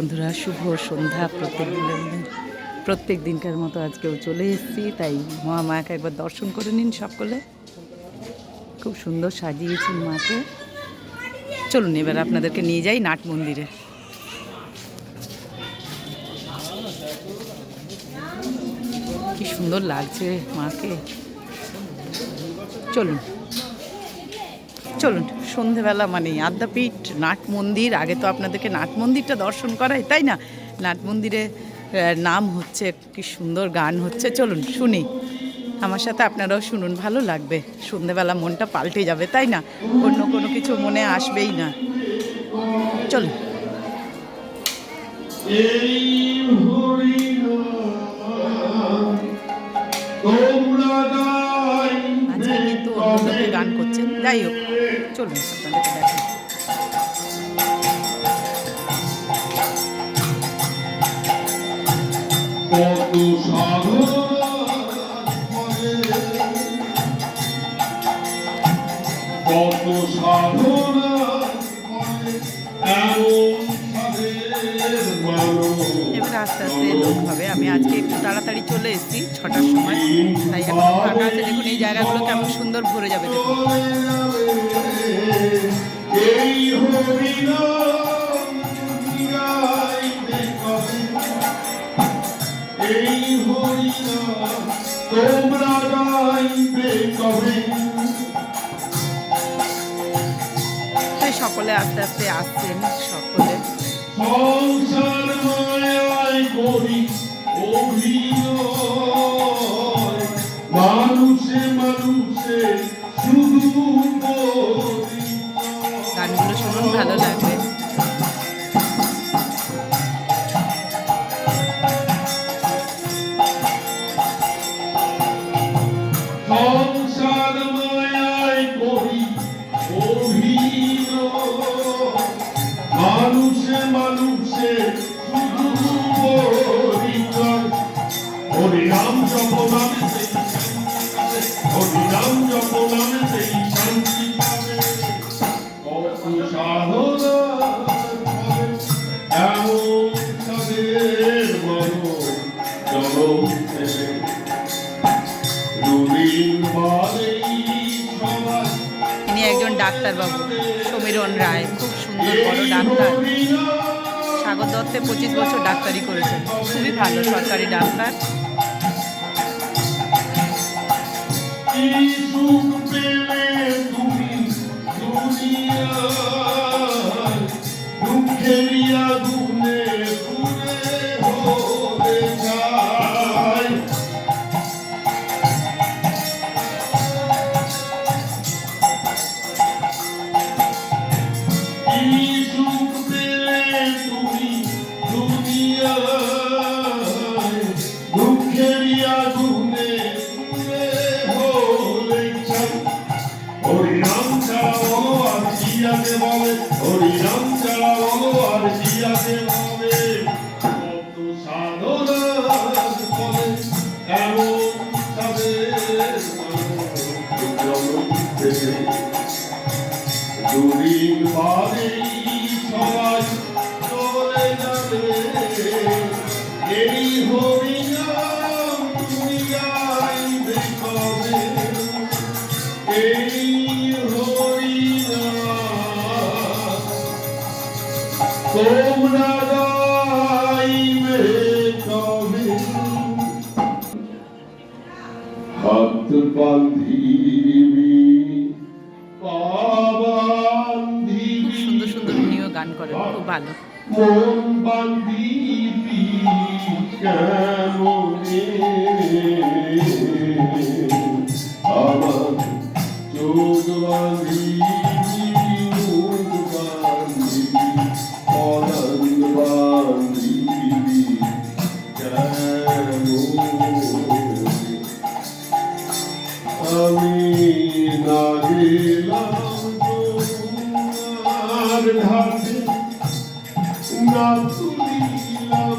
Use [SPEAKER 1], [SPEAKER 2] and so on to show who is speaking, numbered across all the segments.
[SPEAKER 1] বন্ধুরা শুভ সন্ধ্যা। প্রত্যেক দিনকার মতো আজকেও চলে এসেছি, তাই মহামায়াকে একবার দর্শন করে নিন সকলে। খুব সুন্দর সাজিয়েছেন মাকে। চলুন এবার আপনাদেরকে নিয়ে যাই নাট মন্দিরে। কি সুন্দর লাগছে মাকে। চলুন চলুন সন্ধেবেলা মানে আদ্যাপীঠ নাট মন্দির। আগে তো আপনাদেরকে নাট মন্দিরটা দর্শন করাই, তাই না? নাট মন্দিরে নাম হচ্ছে, কি সুন্দর গান হচ্ছে। চলুন শুনি, আমার সাথে আপনারাও শুনুন, ভালো লাগবে। সন্ধেবেলা মনটা পাল্টে যাবে, তাই না? অন্য কোনো কিছু মনে আসবেই না। চলুন। আজকে কিন্তু অন্য লোকে গান করছেন, যাই হোক চলুন আপনাদেরকে দেখেন। এবার আস্তে আস্তে লোক হবে। আমি আজকে একটু তাড়াতাড়ি চলে এসেছি 6টার সময়, তাই এখন ফাঁকা আছে। দেখুন এই জায়গাগুলো কেমন সুন্দর ভরে যাবে। দেখুন সকলে আস্তে আস্তে আসছেন। সকলে গানগুলো শুনুন, ভালো লাগবে।
[SPEAKER 2] হরিনাম জপনামে সেই শান্তি পাবে। কত সাধনা এমন তাদের জনম দেবে। দুদিন বাদেই সবাই।
[SPEAKER 1] তিনি একজন ডাক্তারবাবু, সমীরণ রায়, খুব সুন্দর বড় ডাক্তার। সাগর দত্তে 25 বছর ডাক্তারি করেছেন, খুবই ভালো সরকারি ডাক্তার।
[SPEAKER 2] হরিনাম ছাড়া বলো আর জিয়াতে বলে, হরিনাম ছাড়া বলো আর জিয়াতে বলে। কত সাধনা বলে এমন তাদের দুদিন বাদেই সবাই চলে যাবে। এই হরিনাম তুমি গাইবে কবে? এই তোমরা গাইবে কবে? হাত বান্ধিবি পা বান্ধিবি,
[SPEAKER 1] সুন্দর সুন্দর উনিও গান করেন, খুব ভালো।
[SPEAKER 2] মন বান্ধিবি কেমনে? আমার চোখ বান্ধিবি, মুখ বান্ধিবি, পরাণ বান্ধিবি কেমনে? আমি না গেলাম তোমার ঘাটে, না তুলিলাম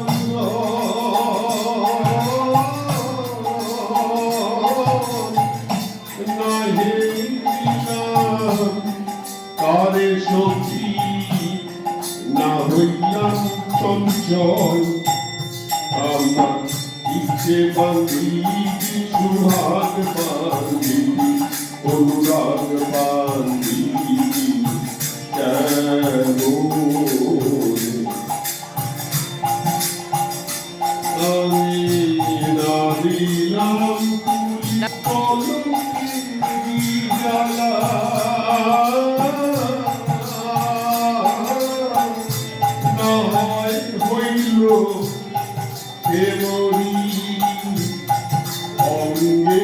[SPEAKER 2] না হেলিলাম কারে সখী, না হইলাম চন্দ্র চল আমার ইচ্ছে বান্ধিবি সুহাগ বান্ধিবি অনুরাগ বান্ধিবি কেন আমি না দিলাম জ্বালা নয় হইল কেমরি অঙ্গে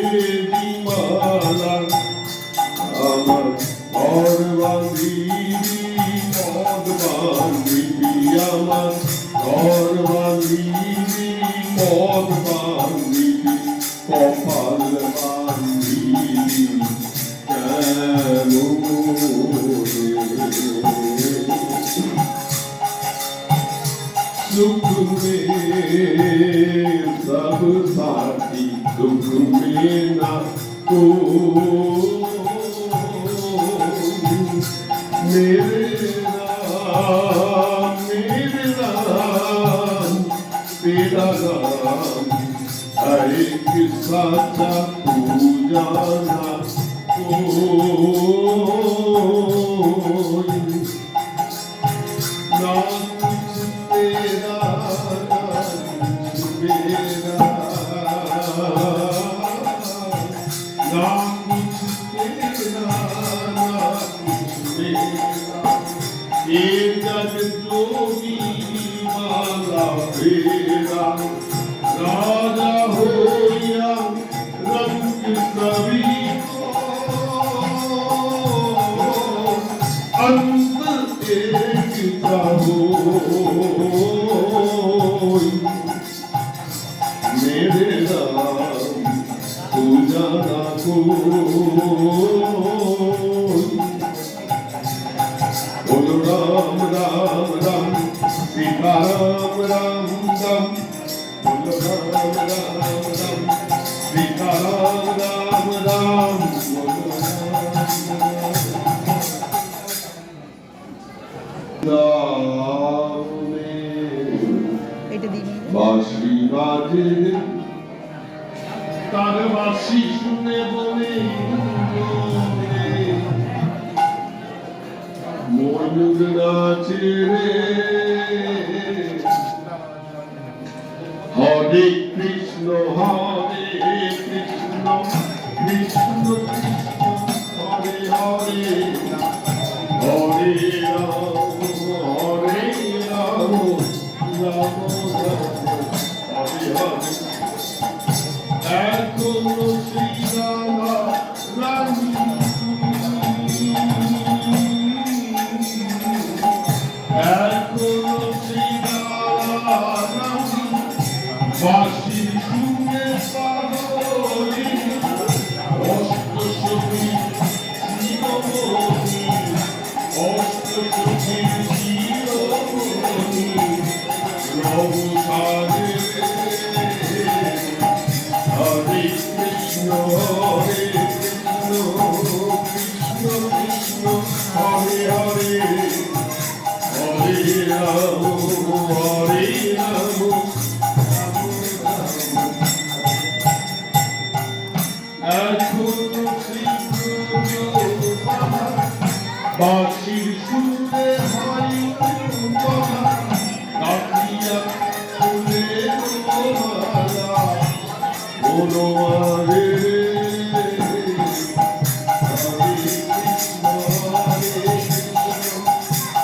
[SPEAKER 2] বিমালা আমার ঘর বান্ধিবি পদ বান্ধিবি আমার ঘর বান্ধিবি পদ বান্ধিবি কপাল বান্ধিবি কেন दुख में सब साथी दुख में ना को मेरे नाम तेरा नाम हरे किस्सा तू जाना ना तेरा मेरा ना कुछ तेरा ना कुछ मेरा ये जग जोगी माला फेरा राजा होया रंग सभी को अंत एक हो मेरे राम तू जाना को बोलो राम राम राम सीता राम राम राम बोलो राम राम राम सीता राम राम राम बोलो राम
[SPEAKER 1] এটা দিই
[SPEAKER 2] বাঁশি বাজে তার বাঁশি শুনে বলে ময়ূর নাচে রে হরে কৃষ্ণ হরে কৃষ্ণ কৃষ্ণ কৃষ্ণ হরে হরে হরে রাম হরে রাম রাম হরে হরে এখনো শ্রীরামা রানী এখনো শ্রীরামা রানী বাঁশি শুনে পাগলি অষ্টসখী শিরোমণি অষ্টসখী শিরোমণি নবসারে হরে কৃষ্ণ কৃষ্ণ কৃষ্ণ হরে হরে হরে রাম হরে রাম এখন বাঁশির সুরে হয় কাটিয়া ফুলের মালা বলো রে হরে কৃষ্ণ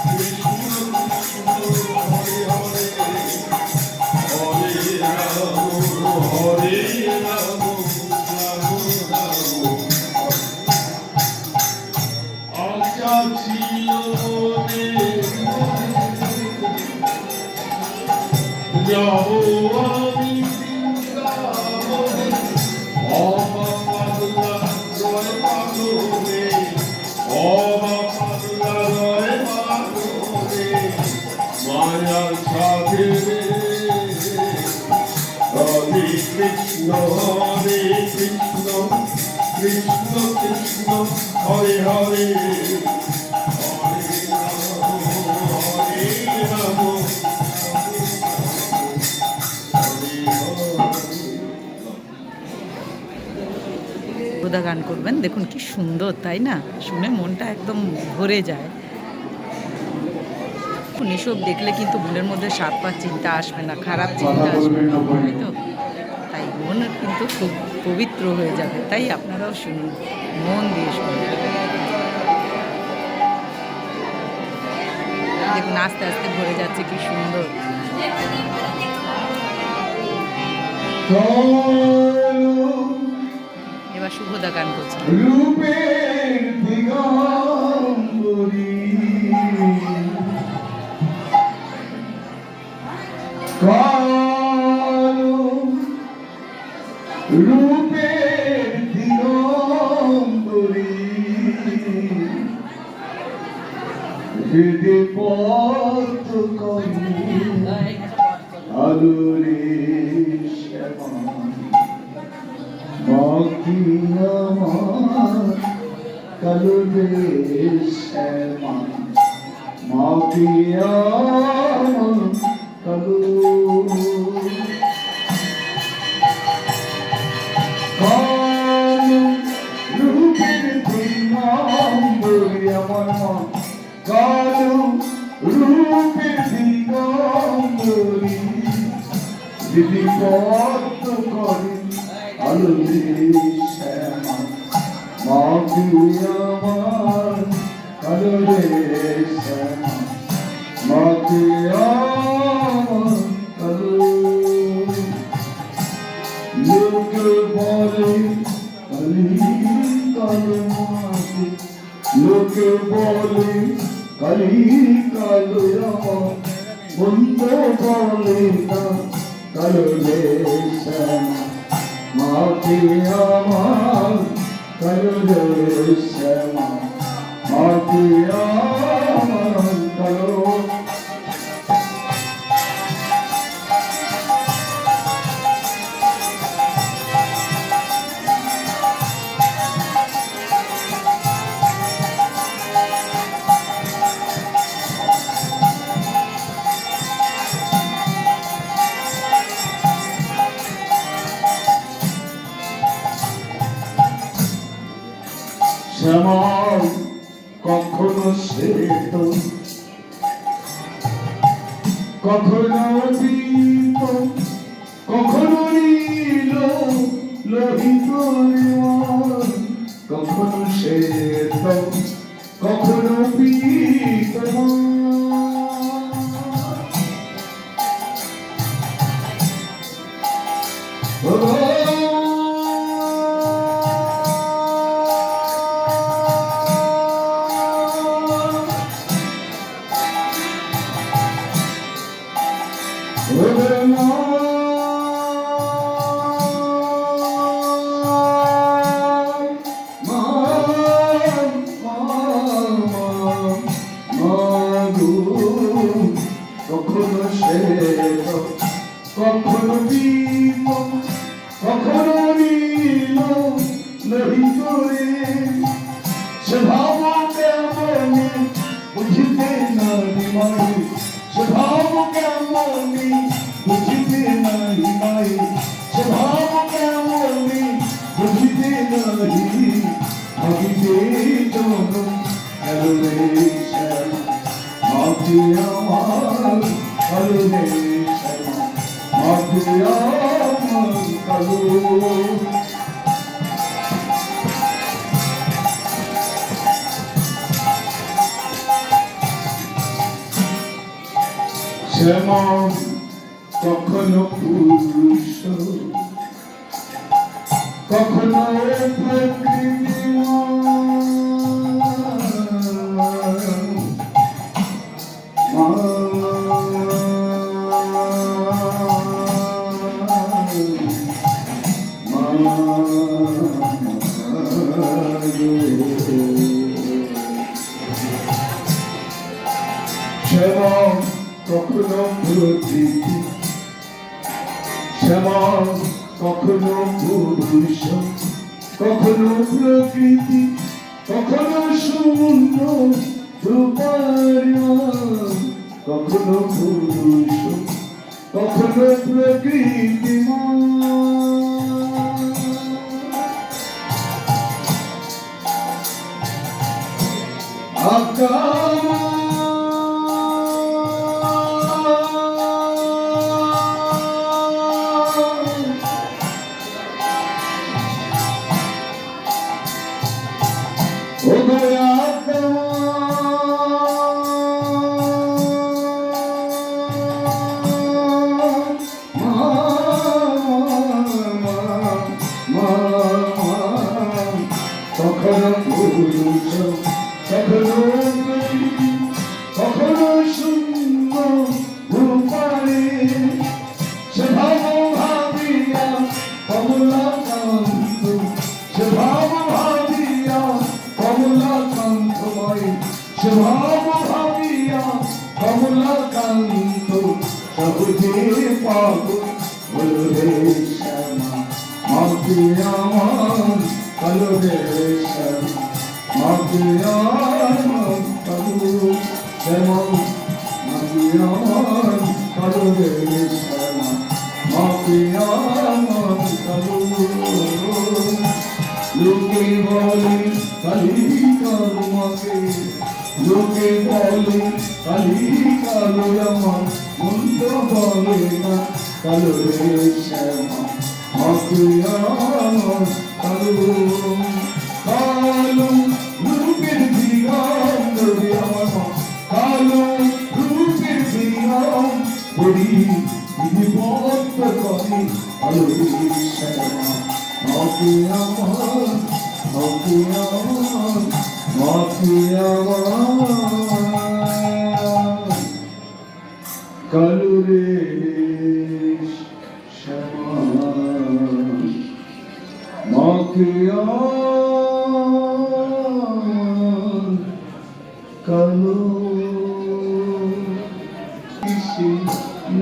[SPEAKER 2] কৃষ্ণ কৃষ্ণ হরে হরে হরে রাম হরে রাম রাম রাম আশা ছিল মনে যাবো আমি বৃন্দাবনে অবা পাগলা রয় পাগলে অবা পাগলা রয় পাগলে মায়ার সাথে হরে কৃষ্ণ কৃষ্ণ কৃষ্ণ কৃষ্ণ হরে হরে হরে রাম
[SPEAKER 1] শুভদা গান করবেন। দেখুন কি সুন্দর, তাই না? শুনে মনটা একদম ভরে যায়। এসব দেখলে কিন্তু মনের মধ্যে সাত পাঁচ চিন্তা আসবে না, খারাপ চিন্তা আসবে না, তাই তো? তাই মন কিন্তু খুব পবিত্র হয়ে যাবে। তাই আপনারাও শুনুন, মন দিয়ে শুনুন। দেখুন আস্তে আস্তে ভরে যাচ্ছে, কি সুন্দর। এবার শুভদা গান করছে।
[SPEAKER 3] রূপের দিগম্বরী কালো রূপের দিগম্বরী হৃদে পদ্ম করি আলোরে শ্যামা মাকি আমার কালো শ্যামা মাকি আমার কালো কালো রূপের দিগম্বরী আমার মা কালো রূপের দিগম্বরী দিদি পদ্ম করে আলোরে শ্যামা মাকি আমার কালোরে শ্যামা মাকি আমার কালো লোকে বলে কালি কালো মাটি লোকে বলে কালি কালো আমার বন্ধু বলে না কালো রে শ্যামা মাটি আমার কালো রে শ্যামা মাটি আমার কালো শ্যামা কখনো শ্বেত কখনো দীপ কখনো নীল লোহিত কখনো শ্বেত কখনো পীত কখনো শ্বেত কখনো দীপ কখনো নীল লোহিত সে ভাব কেমনি বুঝিতে নাহি মাই সে ভাব কেমনি বুঝিতে নাহি মাই সে ভাব কেমনি বুঝিতে নাহি ভাবিতে জন হ্যালো রে শ্যামা মাটি আমার কালো রে শ্যামা মাটি আমার কালো শ্যামা কখনো পুরুষ কখনো প্রকৃতি শ্যামা কখনো প্রকৃতি শ্যামা কখনো পুরুষ কখনো প্রকৃতি কখনো শূন্য কখনো পুরুষ কখনো প্রকৃতি পাগল হলো রে শ্যামা মাকে আমার কালো রে শ্যামা মাকে আমার কালো শ্যামা মাকে আমার কালো রে শ্যামা মাকে আমার কালো লোকে বলে কালী কালো মাকে লোকে বলে কালী কালো আমার মন তো বলে না কালো রে শ্যামা মাকে আমার কালো কালো রূপের বিরাম রে আমার মা কালো রূপের বিরাম বলি বিপদ করে কালো রে শ্যামা মাকে আমার মাকে আমার মাকে আমার কালো রে শ্যামা মাকে আমার কালো কৃষ্ণ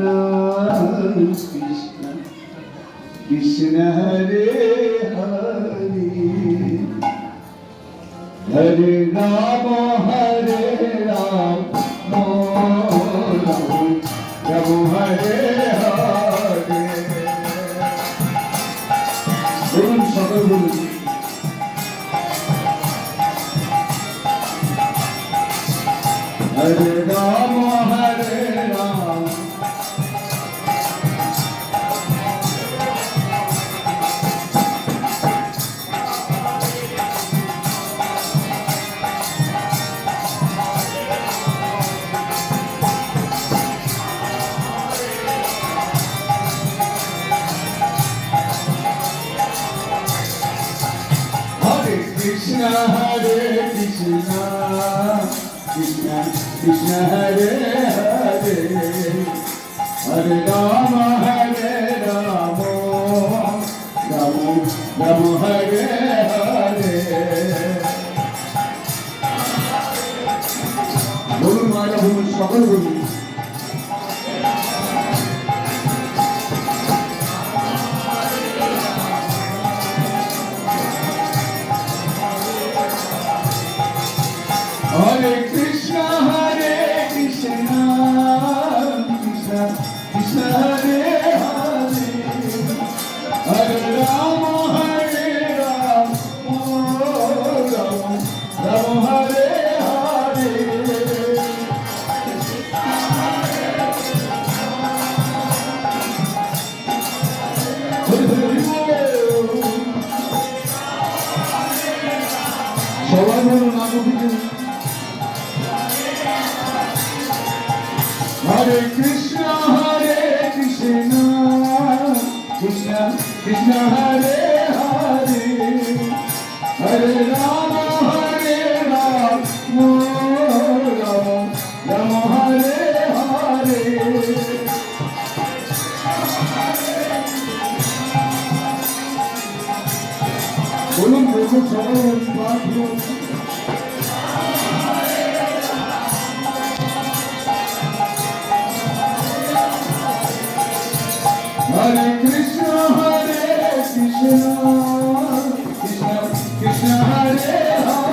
[SPEAKER 3] কৃষ্ণ কৃষ্ণ হরে হরে হরে রাম রাম রাম হরে হরে বলুন সকল বলুন হরে Ram Krishna Hare Krishna Krishna Krishna Hare Hare Hare Rama Hare Rama Rama Rama Hare Hare বলুন মায়েরা বলুন সকল বলুন Hare Krishna Hare Krishna Krishna Krishna Hare Hare Hare Rama Hare Rama Rama Rama Hare Hare সবাই বলুন নাম Hare Krishna Hare Krishna Krishna Krishna Hare Hare Hare Rama Hare Rama Rama Rama Hare Hare বলুন বলুন সবাই বলুন Hare Krishna Hare Krishna Krishna Krishna Hare Hare